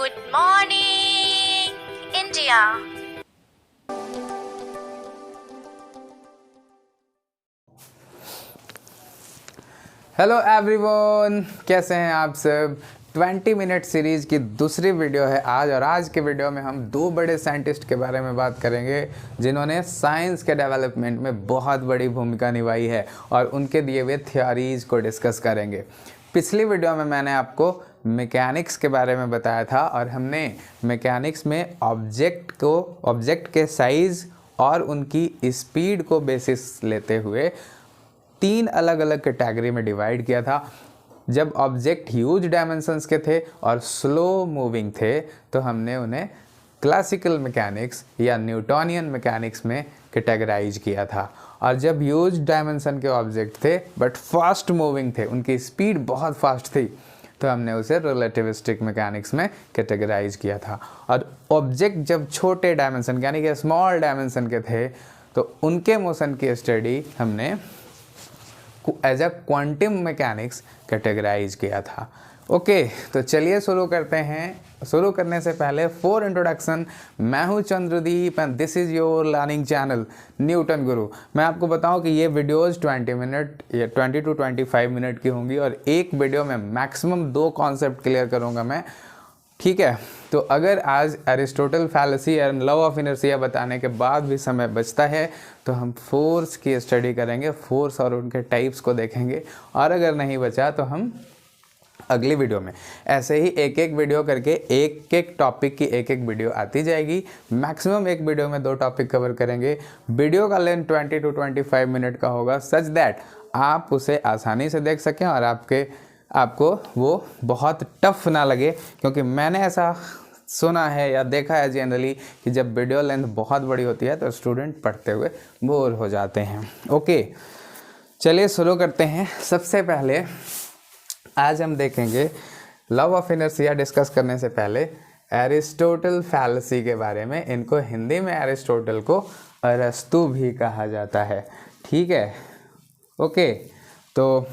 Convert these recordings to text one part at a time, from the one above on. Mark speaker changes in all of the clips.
Speaker 1: Good morning, India.
Speaker 2: Hello everyone, कैसे हैं आप सब। 20 मिनट सीरीज़ की दूसरी वीडियो है आज, और आज के वीडियो में हम दो बड़े साइंटिस्ट के बारे में बात करेंगे जिन्होंने साइंस के डेवलपमेंट में बहुत बड़ी भूमिका निभाई है, और उनके दिए हुए थ्योरीज को डिस्कस करेंगे। पिछली वीडियो में मैंने आपको मैकेनिक्स के बारे में बताया था, और हमने मैकेनिक्स में ऑब्जेक्ट के साइज़ और उनकी स्पीड को बेसिस लेते हुए तीन अलग अलग कैटेगरी में डिवाइड किया था। जब ऑब्जेक्ट ह्यूज डायमेंशंस के थे और स्लो मूविंग थे तो हमने उन्हें क्लासिकल मैकेनिक्स या न्यूटोनियन मैकेनिक्स में कैटेगराइज किया था, और जब ह्यूज डायमेंशन के ऑब्जेक्ट थे बट फास्ट मूविंग थे, उनकी स्पीड बहुत फास्ट थी, तो हमने उसे रिलेटिविस्टिक मैकेनिक्स में कैटेगराइज किया था। और ऑब्जेक्ट जब छोटे डायमेंशन यानी कि स्मॉल डायमेंशन के थे तो उनके मोशन की स्टडी हमने as a quantum mechanics categorize किया था। ओके, तो चलिए शुरू करते हैं। शुरू करने से पहले फॉर इंट्रोडक्शन, मैं हूं Chandradeep and this is your learning channel Newton गुरु। मैं आपको बताऊं कि ये वीडियोस 20 मिनट या 20 to 25 मिनट की होंगी, और एक वीडियो में मैक्सिमम 2 कॉन्सेप्ट क्लियर करूंगा मैं, ठीक है। तो अगर आज Aristotle fallacy and law of inertia बताने के बाद भी समय बचता है तो हम फोर्स की स्टडी करेंगे, फोर्स और उनके टाइप्स को देखेंगे, और अगर नहीं बचा तो हम अगली वीडियो में ऐसे ही एक एक वीडियो करके एक एक टॉपिक की एक एक वीडियो आती जाएगी। मैक्सिमम एक वीडियो में 2 टॉपिक कवर करेंगे। वीडियो का लेंथ 20 to 25 मिनट का होगा, सच दैट आप उसे आसानी से देख सकें और आपको वो बहुत टफ ना लगे, क्योंकि मैंने ऐसा सुना है या देखा है जनरली कि जब वीडियो लेंथ बहुत बड़ी होती है तो स्टूडेंट पढ़ते हुए बोर हो जाते हैं। ओके, चलिए शुरू करते हैं। सबसे पहले आज हम देखेंगे लॉ ऑफ इनर्शिया डिस्कस करने से पहले एरिस्टोटल फैलेसी के बारे में। इनको हिंदी में एरिस्टोटल को अरस्तु भी कहा जाता है, ठीक है। ओके, तो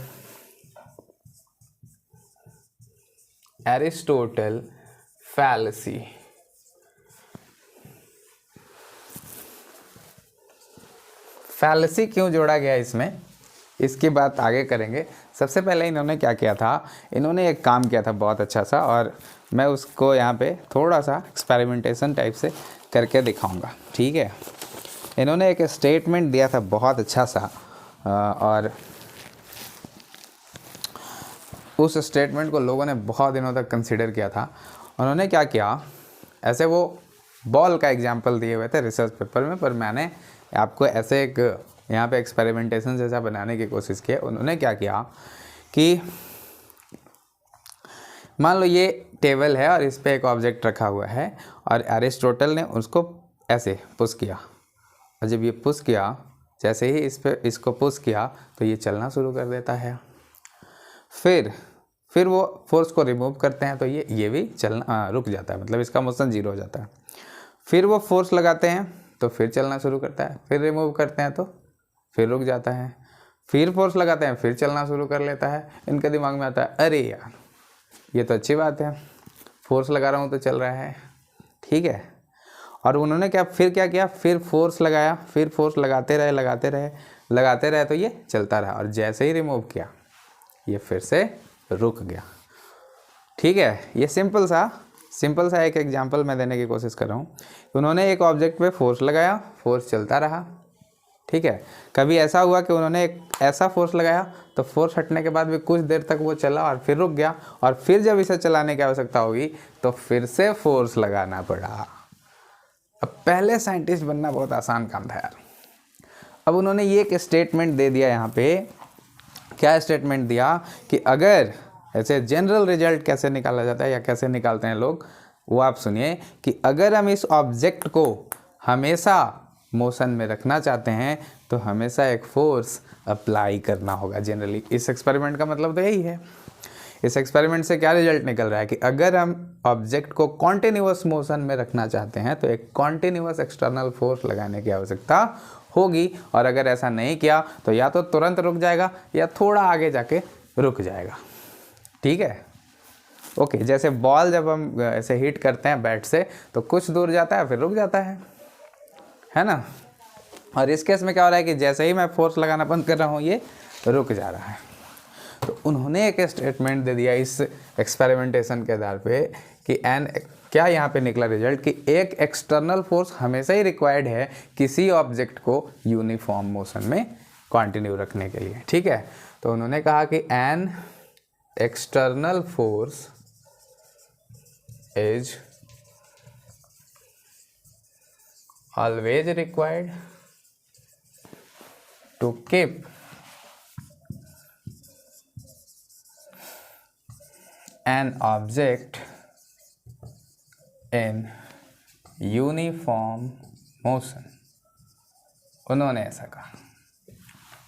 Speaker 2: एरिस्टोटल फैलेसी, फैलेसी क्यों जोड़ा गया इसमें, इसकी बात आगे करेंगे। सबसे पहले इन्होंने क्या किया था, इन्होंने एक काम किया था बहुत अच्छा सा, और मैं उसको यहाँ पे थोड़ा सा एक्सपेरिमेंटेशन टाइप से करके दिखाऊंगा, ठीक है। इन्होंने एक स्टेटमेंट दिया था बहुत अच्छा सा, और उस स्टेटमेंट को लोगों ने बहुत दिनों तक कंसिडर किया था। उन्होंने क्या किया, ऐसे वो बॉल का एग्जांपल दिए हुए थे रिसर्च पेपर में, पर मैंने आपको ऐसे एक यहाँ पे एक्सपेरिमेंटेशन जैसा बनाने की कोशिश की। उन्होंने क्या किया कि मान लो ये टेबल है और इस पर एक ऑब्जेक्ट रखा हुआ है, और एरिस्टोटल ने उसको ऐसे पुश किया, और जब ये पुश किया, जैसे ही इसको पुश किया तो ये चलना शुरू कर देता है। फिर वो फोर्स को रिमूव करते हैं तो ये भी चलना रुक जाता है, मतलब इसका मोशन 0 हो जाता है। फिर वो फोर्स लगाते हैं तो फिर चलना शुरू करता है, फिर रिमूव करते हैं तो फिर रुक जाता है, फिर फोर्स लगाते हैं फिर चलना शुरू कर लेता है। इनके दिमाग में आता है, अरे यार ये तो अच्छी बात है, फोर्स लगा रहा हूँ तो चल रहा है, ठीक है। और उन्होंने फिर क्या किया, फिर फोर्स लगाया, फिर फोर्स लगाते रहे तो ये चलता रहा, और जैसे ही रिमूव किया ये फिर से रुक गया, ठीक है। ये सिंपल सा एक एग्जांपल मैं देने की कोशिश कर रहा हूँ। उन्होंने एक ऑब्जेक्ट पे फोर्स लगाया, फोर्स चलता रहा, ठीक है। कभी ऐसा हुआ कि उन्होंने एक ऐसा फोर्स लगाया तो फोर्स हटने के बाद भी कुछ देर तक वो चला और फिर रुक गया, और फिर जब इसे चलाने की आवश्यकता होगी तो फिर से फोर्स लगाना पड़ा। अब पहले साइंटिस्ट बनना बहुत आसान काम था यार। अब उन्होंने ये एक स्टेटमेंट दे दिया यहाँ पे, क्या स्टेटमेंट दिया कि अगर ऐसे जनरल रिजल्ट कैसे निकाला जाता है या कैसे निकालते हैं लोग, वो आप सुनिए कि अगर हम इस ऑब्जेक्ट को हमेशा मोशन में रखना चाहते हैं तो हमेशा एक फोर्स अप्लाई करना होगा जनरली। इस एक्सपेरिमेंट का मतलब तो यही है। इस एक्सपेरिमेंट से क्या रिजल्ट निकल रहा है कि अगर हम ऑब्जेक्ट को कॉन्टिन्यूअस मोशन में रखना चाहते हैं तो एक कॉन्टिन्यूअस एक्सटर्नल फोर्स लगाने की आवश्यकता होगी, और अगर ऐसा नहीं किया तो या तो तुरंत रुक जाएगा या थोड़ा आगे जाके रुक जाएगा, ठीक है। ओके, जैसे बॉल जब हम ऐसे हिट करते हैं बैट से तो कुछ दूर जाता है फिर रुक जाता है ना। और इस केस में क्या हो रहा है कि जैसे ही मैं फोर्स लगाना बंद कर रहा हूँ ये रुक जा रहा है। तो उन्होंने एक स्टेटमेंट दे दिया इस एक्सपेरिमेंटेशन के आधार पे कि क्या यहाँ पे निकला रिजल्ट कि एक एक्सटर्नल फोर्स हमेशा ही रिक्वायर्ड है किसी ऑब्जेक्ट को यूनिफॉर्म मोशन में कंटिन्यू रखने के लिए। ठीक है, तो उन्होंने कहा कि an external force is always required to keep an object in uniform motion। उन्होंने ऐसा कहा।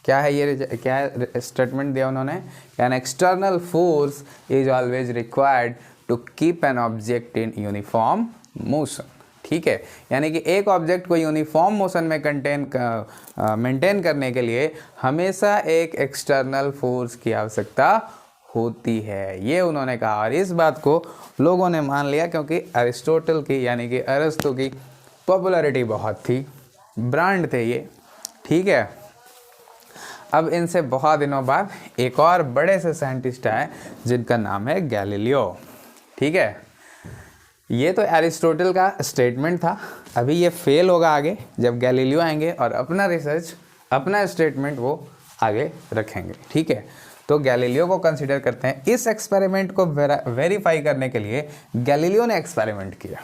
Speaker 2: क्या है ये, क्या स्टेटमेंट दिया उन्होंने? An external force is always required to keep an object in uniform motion. ठीक है, यानी कि एक ऑब्जेक्ट को यूनिफॉर्म मोशन में मेंटेन करने के लिए हमेशा एक एक्सटर्नल फोर्स की आवश्यकता होती है, ये उन्होंने कहा। और इस बात को लोगों ने मान लिया क्योंकि अरिस्टोटल की यानी कि अरस्तु की पॉपुलैरिटी बहुत थी, ब्रांड थे ये। ठीक है, अब इनसे बहुत दिनों बाद एक और बड़े से साइंटिस्ट आए जिनका नाम है गैलीलियो। ठीक है, ये तो एरिस्टोटल का स्टेटमेंट था, अभी ये फेल होगा आगे जब गैलीलियो आएंगे और अपना रिसर्च अपना स्टेटमेंट वो आगे रखेंगे। ठीक है, तो गैलीलियो को कंसीडर करते हैं। इस एक्सपेरिमेंट को वेरीफाई करने के लिए गैलीलियो ने एक्सपेरिमेंट किया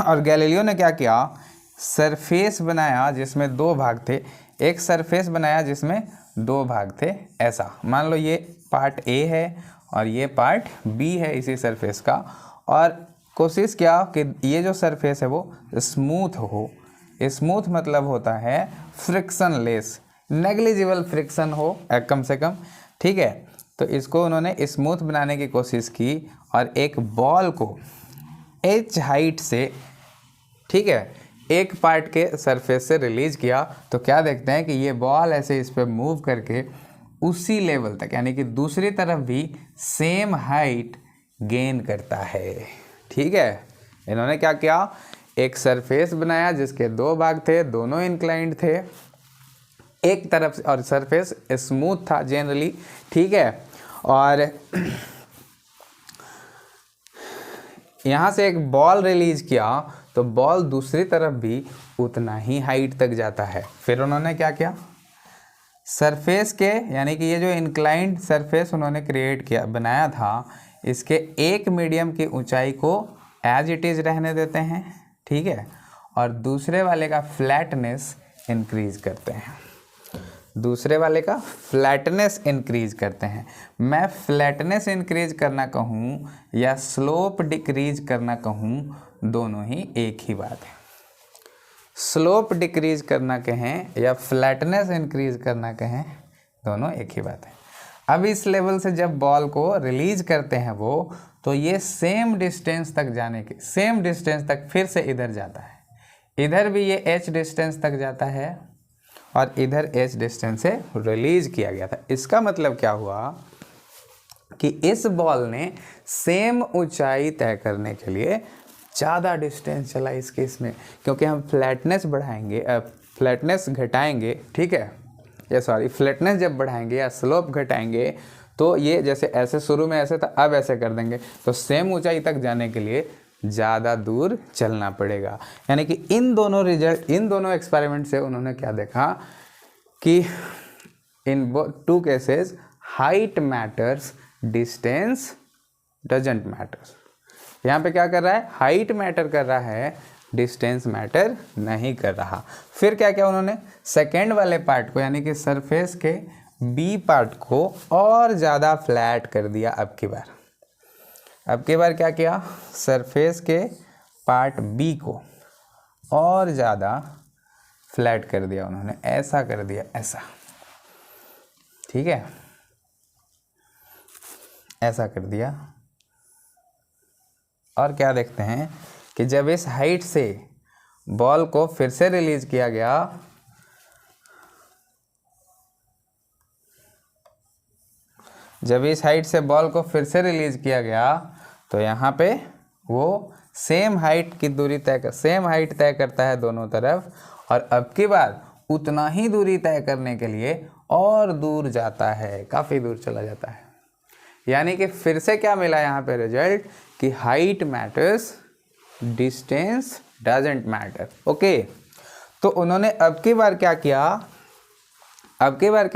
Speaker 2: और गैलीलियो ने क्या किया, सरफेस बनाया जिसमें दो भाग थे। एक सरफेस बनाया जिसमें दो भाग थे, ऐसा मान लो ये पार्ट ए है और ये पार्ट बी है इसी सरफेस का, और कोशिश किया कि ये जो सरफेस है वो स्मूथ हो। स्मूथ मतलब होता है फ्रिक्शन लेस, नेग्लिजिबल फ्रिक्शन हो कम से कम। ठीक है, तो इसको उन्होंने स्मूथ बनाने की कोशिश की और एक बॉल को h हाइट से, ठीक है, एक पार्ट के सरफेस से रिलीज किया। तो क्या देखते हैं कि ये बॉल ऐसे इस पर मूव करके उसी लेवल तक यानी कि दूसरी तरफ भी सेम हाइट गेन करता है। ठीक है, इन्होंने क्या किया, एक सरफेस बनाया जिसके दो भाग थे, दोनों इंक्लाइंड थे एक तरफ, और सरफेस स्मूथ था जनरली। ठीक है, और यहाँ से एक बॉल रिलीज किया तो बॉल दूसरी तरफ भी उतना ही हाइट तक जाता है। फिर उन्होंने क्या किया, सरफेस के यानी कि ये जो इंक्लाइंड सरफेस उन्होंने क्रिएट किया बनाया था, इसके एक मीडियम की ऊंचाई को एज इट इज़ रहने देते हैं। ठीक है, और दूसरे वाले का फ्लैटनेस इंक्रीज करते हैं। दूसरे वाले का फ्लैटनेस इंक्रीज करते हैं। मैं फ्लैटनेस इंक्रीज करना कहूँ या स्लोप डिक्रीज करना कहूँ, दोनों ही एक ही बात है। स्लोप डिक्रीज करना कहें या फ्लैटनेस इंक्रीज करना कहें, दोनों एक ही बात है। अब इस लेवल से जब बॉल को रिलीज करते हैं वो, तो ये सेम डिस्टेंस तक जाने के, सेम डिस्टेंस तक फिर से इधर जाता है, इधर भी ये h डिस्टेंस तक जाता है और इधर h डिस्टेंस से रिलीज किया गया था। इसका मतलब क्या हुआ कि इस बॉल ने सेम ऊंचाई तय करने के लिए ज़्यादा डिस्टेंस चला इस केस में, क्योंकि हम फ्लैटनेस बढ़ाएंगे, फ्लैटनेस घटाएंगे। ठीक है, या सॉरी फ्लैटनेस जब बढ़ाएंगे या स्लोप घटाएंगे तो ये जैसे ऐसे शुरू में ऐसे था, अब ऐसे कर देंगे, तो सेम ऊंचाई तक जाने के लिए ज़्यादा दूर चलना पड़ेगा। यानी कि इन दोनों एक्सपेरिमेंट से उन्होंने क्या देखा कि in two cases height matters, distance doesn't matter. यहाँ पे क्या कर रहा है, हाइट मैटर कर रहा है, डिस्टेंस मैटर नहीं कर रहा। फिर क्या किया उन्होंने, सेकेंड वाले पार्ट को यानी कि सरफेस के बी पार्ट को और ज़्यादा फ्लैट कर दिया। अब की बार क्या किया, सरफेस के पार्ट बी को और ज़्यादा फ्लैट कर दिया उन्होंने, ऐसा कर दिया, ऐसा। ठीक है, ऐसा कर दिया। और क्या देखते हैं कि जब इस हाइट से बॉल को फिर से रिलीज किया गया जब इस हाइट से बॉल को फिर से रिलीज किया गया तो यहाँ पे वो सेम हाइट तय करता है दोनों तरफ, और अब की बार उतना ही दूरी तय करने के लिए और दूर जाता है, काफ़ी दूर चला जाता है। यानी कि फिर से क्या मिला यहाँ पे रिजल्ट कि height matters, distance doesn't matter. Okay, तो उन्होंने अब की बार क्या किया, अब की बार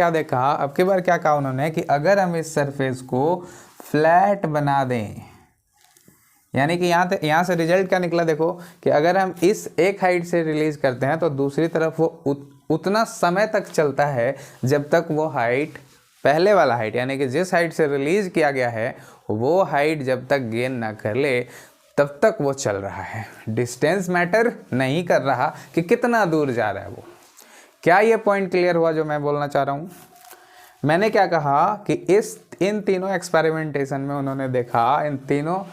Speaker 2: क्या कहा उन्होंने कि अगर हम इस सरफेस को फ्लैट बना दें, यानी कि यहाँ से रिजल्ट क्या निकला देखो कि अगर हम इस एक हाइट से रिलीज करते हैं तो दूसरी तरफ वो उतना समय तक चलता है जब तक वो हाइट, पहले वाला हाइट यानी कि जिस हाइट से रिलीज किया गया है वो हाइट जब तक गेन ना कर ले तब तक वो चल रहा है। डिस्टेंस मैटर नहीं कर रहा कि कितना दूर जा रहा है वो। क्या ये पॉइंट क्लियर हुआ जो मैं बोलना चाह रहा हूँ? मैंने क्या कहा कि इन तीनों एक्सपेरिमेंटेशन में उन्होंने देखा, इन तीनों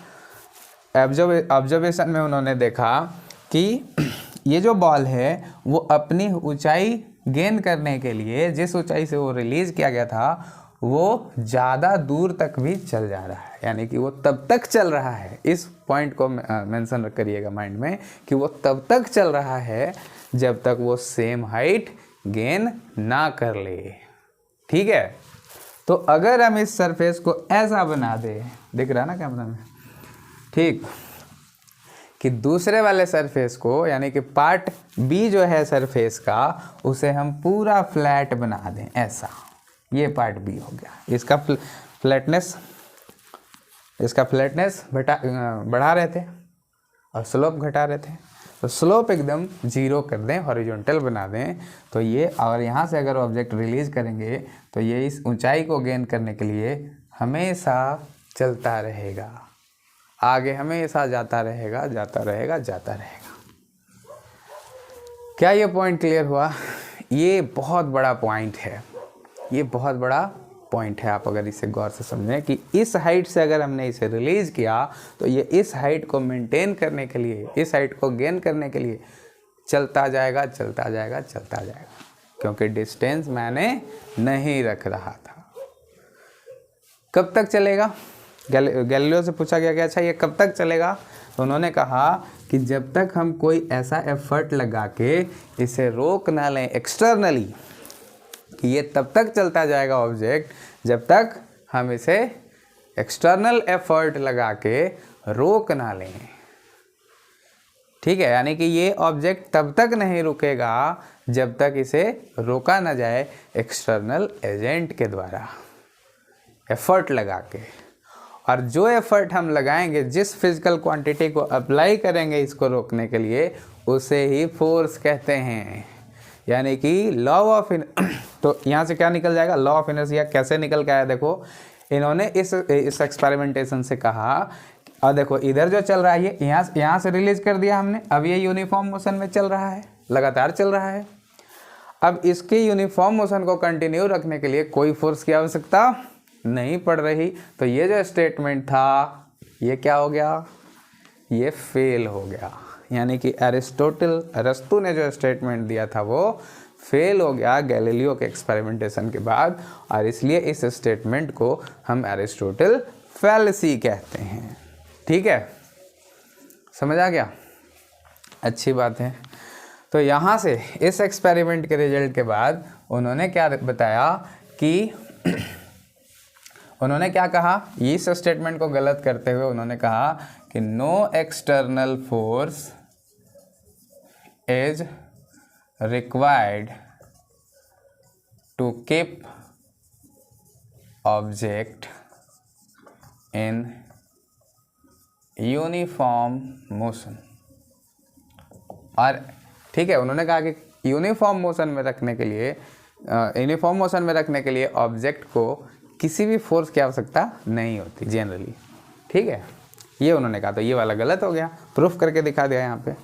Speaker 2: ऑब्जर्वेशन में उन्होंने देखा कि ये जो बॉल है वो अपनी ऊंचाई गेन करने के लिए, जिस ऊंचाई से वो रिलीज किया गया था वो ज़्यादा दूर तक भी चल जा रहा है, यानी कि वो तब तक चल रहा है। इस पॉइंट को मेंशन करिएगा माइंड में कि वो तब तक चल रहा है जब तक वो सेम हाइट गेन ना कर ले। ठीक है, तो अगर हम इस सरफेस को ऐसा बना दे, दिख रहा है ना कैमरा में, ठीक, कि दूसरे वाले सरफेस को यानी कि पार्ट बी जो है सरफेस का उसे हम पूरा फ्लैट बना दें ऐसा, ये पार्ट बी हो गया। इसका फ्लैटनेस बढ़ा रहे थे और स्लोप घटा रहे थे, तो स्लोप एकदम जीरो कर दें, हॉरिजॉन्टल बना दें, तो ये, और यहाँ से अगर ऑब्जेक्ट रिलीज करेंगे तो ये इस ऊंचाई को गेन करने के लिए हमेशा चलता रहेगा, आगे हमेशा जाता रहेगा। क्या ये पॉइंट क्लियर हुआ? ये बहुत बड़ा पॉइंट है, आप अगर इसे गौर से समझें कि इस हाइट से अगर हमने इसे रिलीज किया तो ये इस हाइट को मेंटेन करने के लिए, इस हाइट को गेन करने के लिए चलता जाएगा, क्योंकि डिस्टेंस मैंने नहीं रख रहा था। कब तक चलेगा? गैलीलियो से पूछा गया कि अच्छा ये कब तक चलेगा, तो उन्होंने कहा कि जब तक हम कोई ऐसा एफर्ट लगा के इसे रोक ना लें एक्सटर्नली, कि ये तब तक चलता जाएगा ऑब्जेक्ट जब तक हम इसे एक्सटर्नल एफर्ट लगा के रोक ना लें। ठीक है, यानी कि ये ऑब्जेक्ट तब तक नहीं रुकेगा जब तक इसे रोका ना जाए एक्सटर्नल एजेंट के द्वारा एफर्ट लगा के। और जो एफर्ट हम लगाएंगे, जिस फिजिकल क्वांटिटी को अप्लाई करेंगे इसको रोकने के लिए, उसे ही फोर्स कहते हैं। यानी कि लॉ ऑफ तो यहाँ से क्या निकल जाएगा? लॉ ऑफ इनर्शिया कैसे निकल के आया? देखो, इन्होंने इस एक्सपेरिमेंटेशन से कहा, और देखो इधर जो चल रहा है ये यहाँ से रिलीज कर दिया हमने, अब ये यूनिफॉर्म मोशन में चल रहा है, लगातार चल रहा है। अब इसके यूनिफॉर्म मोशन को कंटिन्यू रखने के लिए कोई फोर्स की आवश्यकता नहीं पड़ रही, तो ये जो स्टेटमेंट था ये क्या हो गया? ये फेल हो गया। यानी कि अरस्तु ने जो स्टेटमेंट दिया था वो फेल हो गया गैलीलियो के एक्सपेरिमेंटेशन के बाद, और इसलिए इस स्टेटमेंट को हम एरिस्टोटल फैलेसी कहते हैं। ठीक है, समझ आ गया? अच्छी बात है। तो यहाँ से इस एक्सपेरिमेंट के रिजल्ट के बाद उन्होंने क्या बताया कि उन्होंने क्या कहा, इस स्टेटमेंट को गलत करते हुए उन्होंने कहा कि no external force is required to keep object in uniform motion. और ठीक है, उन्होंने कहा कि यूनिफॉर्म मोशन में रखने के लिए ऑब्जेक्ट को किसी भी फोर्स की आवश्यकता नहीं होती जनरली। ठीक है, ये उन्होंने कहा, तो ये वाला गलत हो गया, प्रूफ करके दिखा दिया यहाँ पे।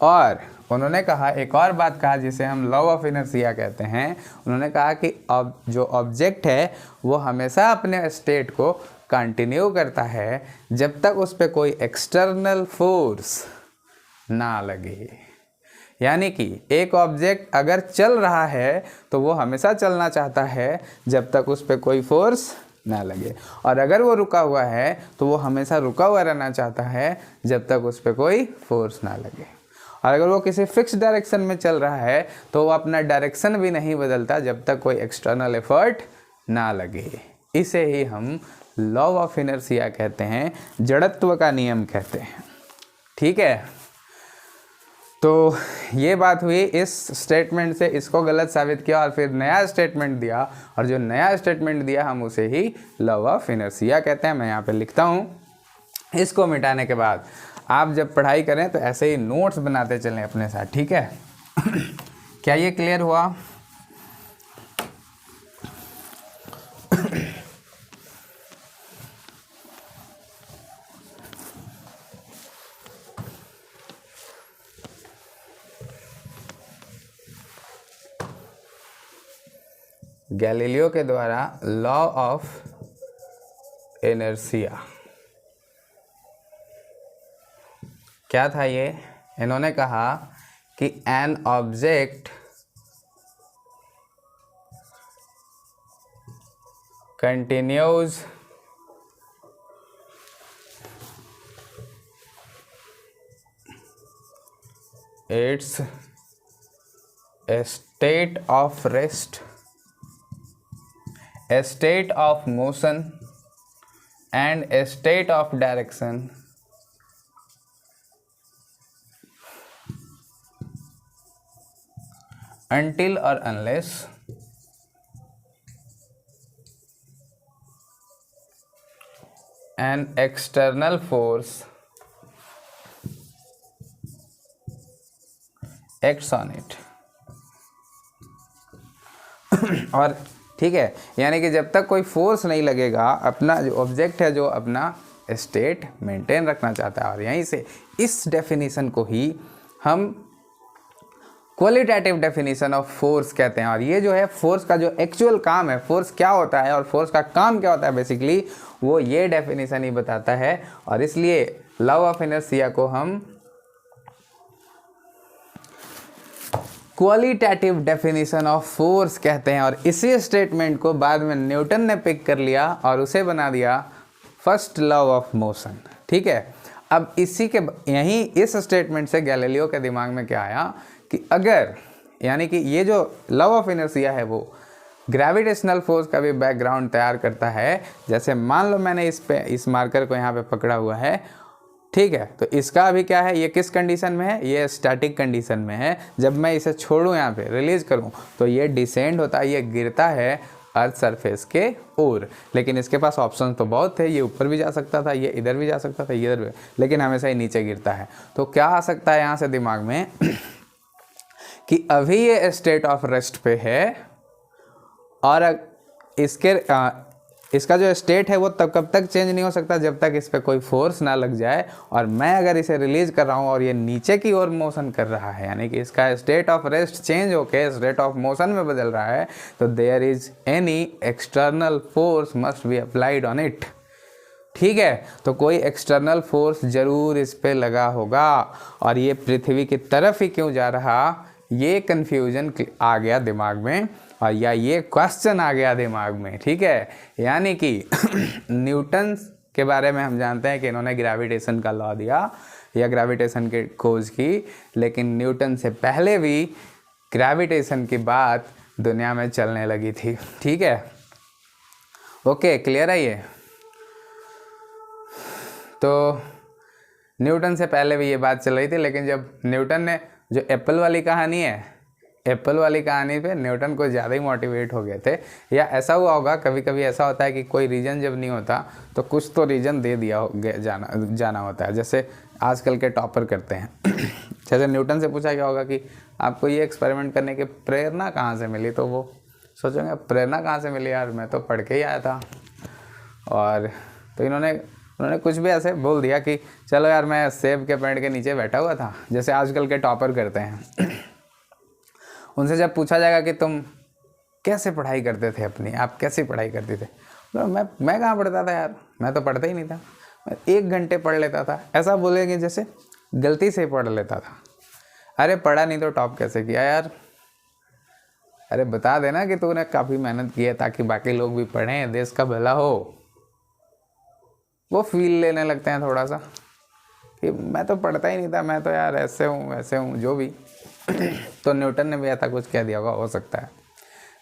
Speaker 2: और उन्होंने कहा, एक और बात कहा जिसे हम लॉ ऑफ इनर्शिया कहते हैं। उन्होंने कहा कि जो ऑब्जेक्ट है वो हमेशा अपने स्टेट को कंटिन्यू करता है जब तक उस पर कोई एक्सटर्नल फोर्स ना लगे। यानी कि एक ऑब्जेक्ट अगर चल रहा है तो वो हमेशा चलना चाहता है जब तक उस पर कोई फोर्स ना लगे। और अगर वो रुका हुआ है तो वो हमेशा रुका हुआ रहना चाहता है जब तक उस पर कोई फोर्स ना लगे। और अगर वो किसी फिक्स डायरेक्शन में चल रहा है तो वो अपना डायरेक्शन भी नहीं बदलता जब तक कोई एक्सटर्नल एफर्ट ना लगे। इसे ही हम लॉ ऑफ इनर्शिया कहते हैं, जड़त्व का नियम कहते हैं। ठीक है, तो ये बात हुई। इस स्टेटमेंट से इसको गलत साबित किया और फिर नया स्टेटमेंट दिया, और जो नया स्टेटमेंट दिया हम उसे ही लॉ ऑफ इनर्शिया कहते हैं। मैं यहाँ पे लिखता हूँ। इसको मिटाने के बाद आप जब पढ़ाई करें तो ऐसे ही नोट्स बनाते चलें अपने साथ, ठीक है। क्या ये क्लियर हुआ? गैलीलियो के द्वारा लॉ ऑफ इनर्शिया क्या था ये? इन्होंने कहा कि an object continues it's state of rest, a state of motion and a state of direction until or unless an external force acts on it। और ठीक है, यानी कि जब तक कोई फोर्स नहीं लगेगा, अपना जो ऑब्जेक्ट है जो अपना स्टेट मेंटेन रखना चाहता है। और यहीं से इस डेफिनेशन को ही हम क्वालिटेटिव डेफिनेशन ऑफ फोर्स कहते हैं। और ये जो है फोर्स का जो एक्चुअल काम है, फोर्स क्या होता है और फोर्स का काम क्या होता है, बेसिकली वो ये डेफिनेशन ही बताता है। और इसलिए लॉ ऑफ इनर्शिया को हम क्वालिटेटिव डेफिनेशन ऑफ फोर्स कहते हैं। और इसी स्टेटमेंट को बाद में न्यूटन ने पिक कर लिया और उसे बना दिया फर्स्ट लॉ ऑफ मोशन। ठीक है, अब इसी के यहीं इस स्टेटमेंट से गैलीलियो के दिमाग में क्या आया कि अगर, यानी कि ये जो लॉ ऑफ इनर्शिया है वो ग्रेविटेशनल फोर्स का भी बैकग्राउंड तैयार करता है। जैसे मान लो मैंने इस मार्कर को यहाँ पे पकड़ा हुआ है, ठीक है, तो इसका अभी क्या है, ये किस कंडीशन में है, ये स्टैटिक कंडीशन में है। जब मैं इसे छोड़ूं, यहाँ पे रिलीज करूं, तो ये डिसेंड होता है, ये गिरता है अर्थ सरफेस के ओर। लेकिन इसके पास ऑप्शन तो बहुत थे, ये ऊपर भी जा सकता था, ये इधर भी जा सकता था, ये इधर भी, लेकिन हमेशा ही नीचे गिरता है। तो क्या आ सकता है यहाँ से दिमाग में कि अभी ये स्टेट ऑफ रेस्ट पे है और इसका जो स्टेट है वो कब तक चेंज नहीं हो सकता जब तक इस पर कोई फोर्स ना लग जाए। और मैं अगर इसे रिलीज कर रहा हूँ और ये नीचे की ओर मोशन कर रहा है, यानी कि इसका स्टेट ऑफ रेस्ट चेंज होके स्टेट ऑफ मोशन में बदल रहा है, तो there is any external force must be applied on it. ठीक है, तो कोई एक्सटर्नल फोर्स जरूर इस पे लगा होगा। और ये पृथ्वी की तरफ ही क्यों जा रहा, ये कन्फ्यूजन आ गया दिमाग में, और या ये क्वेश्चन आ गया दिमाग में। ठीक है, यानी कि न्यूटन के बारे में हम जानते हैं कि इन्होंने ग्रेविटेशन का लॉ दिया या ग्रेविटेशन की खोज की, लेकिन न्यूटन से पहले भी ग्रेविटेशन की बात दुनिया में चलने लगी थी। ठीक है, ओके, क्लियर है ये? तो न्यूटन से पहले भी ये बात चल रही थी, लेकिन जब न्यूटन ने जो एप्पल वाली कहानी है, एप्पल वाली कहानी पे न्यूटन को ज़्यादा ही मोटिवेट हो गए थे। या ऐसा हुआ होगा, कभी कभी ऐसा होता है कि कोई रीज़न जब नहीं होता तो कुछ तो रीज़न दे दिया जाना होता है, जैसे आजकल के टॉपर करते हैं। जैसे न्यूटन से पूछा गया होगा कि आपको ये एक्सपेरिमेंट करने की प्रेरणा कहाँ से मिली, तो वो सोचेंगे प्रेरणा कहाँ से मिली यार, मैं तो पढ़ के ही आया था। और तो उन्होंने कुछ भी ऐसे बोल दिया कि चलो यार मैं सेब के पेड़ के नीचे बैठा हुआ था, जैसे आजकल के टॉपर करते हैं। उनसे जब पूछा जाएगा कि तुम कैसे पढ़ाई करते थे अपनी, आप कैसी पढ़ाई करते थे, तो मैं कहाँ पढ़ता था यार, मैं तो पढ़ता ही नहीं था, मैं 1 घंटे पढ़ लेता था। ऐसा बोलेंगे जैसे गलती से पढ़ लेता था। अरे पढ़ा नहीं तो टॉप कैसे किया यार, अरे बता देना कि तूने काफ़ी मेहनत की है ताकि बाकी लोग भी पढ़ें, देश का भला हो। वो फील लेने लगते हैं थोड़ा सा कि मैं तो पढ़ता ही नहीं था, मैं तो यार ऐसे हूँ वैसे हूँ जो भी। तो न्यूटन ने भी ऐसा कुछ कह दिया होगा, हो सकता है।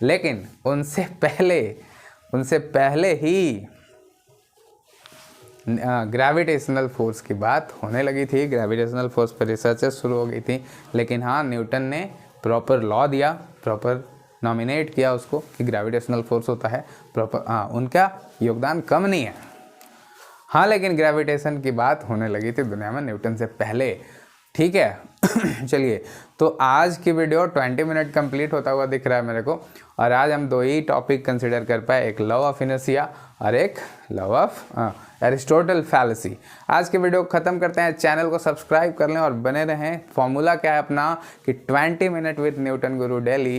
Speaker 2: लेकिन उनसे पहले ही ग्रेविटेशनल फोर्स की बात होने लगी थी, ग्रेविटेशनल फोर्स पर रिसर्चेस शुरू हो गई थी। लेकिन हाँ, न्यूटन ने प्रॉपर लॉ दिया, प्रॉपर नॉमिनेट किया उसको कि ग्रेविटेशनल फोर्स होता है प्रॉपर। हाँ, उनका योगदान कम नहीं है। हाँ, लेकिन ग्रेविटेशन की बात होने लगी थी दुनिया में न्यूटन से पहले, ठीक है। चलिए, तो आज की वीडियो 20 मिनट कंप्लीट होता हुआ दिख रहा है मेरे को। और आज हम दो ही टॉपिक कंसिडर कर पाए, एक लव ऑफ इनर्शिया और एक लव ऑफ एरिस्टोटल फैलेसी। आज की वीडियो को ख़त्म करते हैं। चैनल को सब्सक्राइब कर लें और बने रहें। फॉर्मूला क्या है अपना कि 20 minute with Newton Guru daily,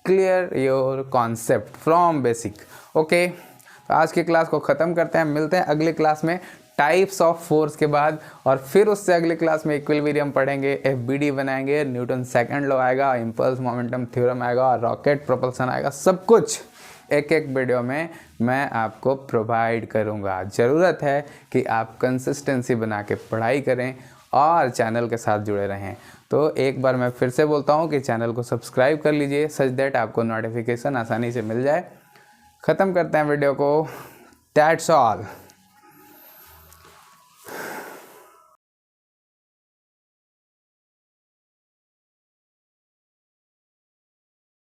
Speaker 2: clear your concept from basic. Okay, तो आज की क्लास को ख़त्म करते हैं। मिलते हैं अगली क्लास में टाइप्स ऑफ फोर्स के बाद, और फिर उससे अगली क्लास में इक्विलिब्रियम पढ़ेंगे, एफबीडी बनाएंगे, न्यूटन सेकंड लॉ आएगा, इम्पल्स मोमेंटम थ्योरम आएगा, रॉकेट प्रोपल्सन आएगा। सब कुछ एक एक वीडियो में मैं आपको प्रोवाइड करूँगा। ज़रूरत है कि आप कंसिस्टेंसी बना के पढ़ाई करें और चैनल के साथ जुड़े रहें। तो एक बार मैं फिर से बोलता हूँ कि चैनल को सब्सक्राइब कर लीजिए सच दैट आपको नोटिफिकेशन आसानी से मिल जाए। ख़त्म करते हैं वीडियो को। That's all.